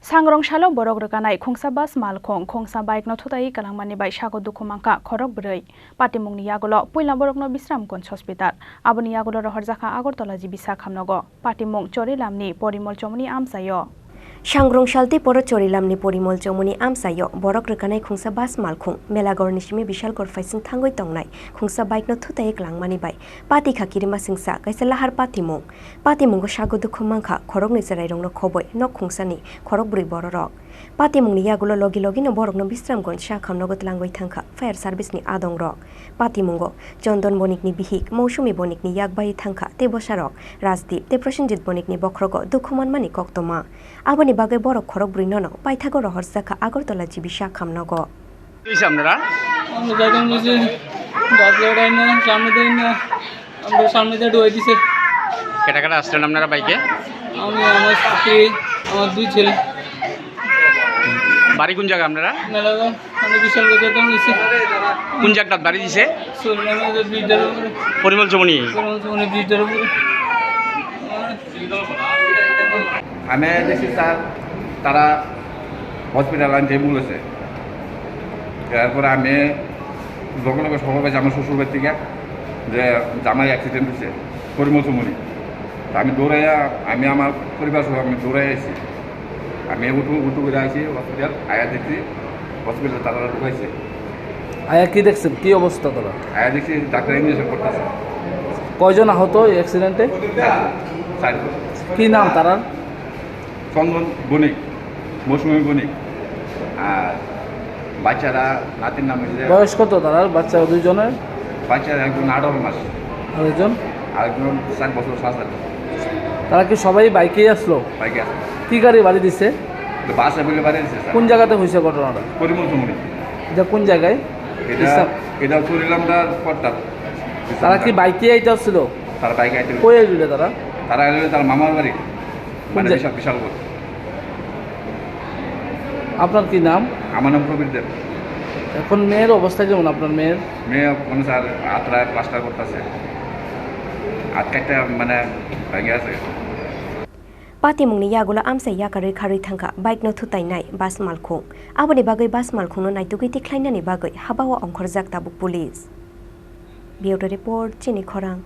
Sangrong shalo borok rekanai khongsa bas malkhong khongsa bike no thutai kalangmani bai sago dukhumangka khorok brei patimungni yagolo puila borok no bisramgons hospital aboni yagolo rohorjaka agortala jibisa khamnogo patimung chorilamni porimol chomuni amsayo Sangrong shalti poro chorilamni porimol chomuni amsayo borok rekanai khongsa bas malkhong melagor nishimi bishal gor faising thangoi tongnai khongsa bike no thutai kalangmani bai pati khakirima singsa kaisa lahar patimung sago dukhumangka khorok ni charai rong no khoboi nok khongsa ni khorok buri bororok patimungni yagulo logi no borok no bisramgon sha khamnogo tlangoi thangka fire service ni adong rok patimungo chondon bonik ni bihik mousumi bonik ni yakbai thangka te bosarok Rajdeep te Prosenjit bonik ni bokhrogo dukhuman mani koktoma aboni bagai borok khorok buri no paithago rohorjaka agortala jibisa khamnogo আপনারা আমরা যাইতাম নিচে গাছগাড়াই না সামনে দেয় না আমরা সামনে দিয়ে ঢুয়ে দিছে কেটা কেটা আসলেন আপনারা বাইকে আমি আমার স্ত্রী আমার দুই ছেলে বাড়ি কোন জায়গা আপনারা মেলাগা আমি বিশাল যেতাম নিচে কোন জায়গাটা বাড়ি দিছে আমাদের ব্রিজের উপরে পরিমল চমনি উনি ব্রিজের উপরে আমি দেখছি স্যার তারা হসপিটাল আনতে বলেছে এরপরে আমি লগে লগে খবর পাইছি আমার শ্বশুরবাড়ি থেকে যে জামাই অ্যাক্সিডেন্ট হয়েছে পরিমল চমনি আমি দৌড়াইয়া আমি আমার পরিবার সহ আমি দৌড়াই আছি আমি উঠু করে আসি হসপিটাল আয়া দেখছি হসপিটাল তারা ঢুকাইছে আয়া কি দেখছেন কি অবস্থা তোরা আয়া দেখছি ডাক্তার ইঞ্জেকশন করতেছে কয়জন আহত এই অ্যাক্সিডেন্টে কি নাম তারার চন্দন বণিক মৌসুমী বণিক আর বাচ্চারা নাতির নাম হয়েছে বয়স কত তারার বাচ্চা দুইজনের বাচ্চারা একজন 18 মাস আরেকজন আরেকজন 7 বছর 7 বছর তারা কি সবাই বাইকেই আসলো বাইকে আছে কি গাড়ি বাড়ি দিছে বাসে বলে বাড়ি দিচ্ছে কোন জায়গাতে হয়েছে ঘটনাটা পরিমল চমনি এটা কোন জায়গায় এটা চুরিলামটা পড়তা তারা কি বাইকে আইতে আসছিল তারা বাইকে আইতে কই আইল তারা তারা এলো তার মামার বাড়ি মানে জায়গা? বিশাল করে আপনার কি নাম আমার নাম প্রবীর দেব এখন মেয়ের অবস্থা কেমন আপনার মেয়ের মেয়ে কোনো স্যার আত্রায় প্লাস্টার করতেছে আটকাইটা মানে ভেঙে আছে patimungni yagulo amsa yakari khari thangka bike no thutai nai bas malkhong aboni bagai bas malkhong no naitugui tikhlainani bagai habawa ongkhorjak tabuk police Bureau report Chini Khorang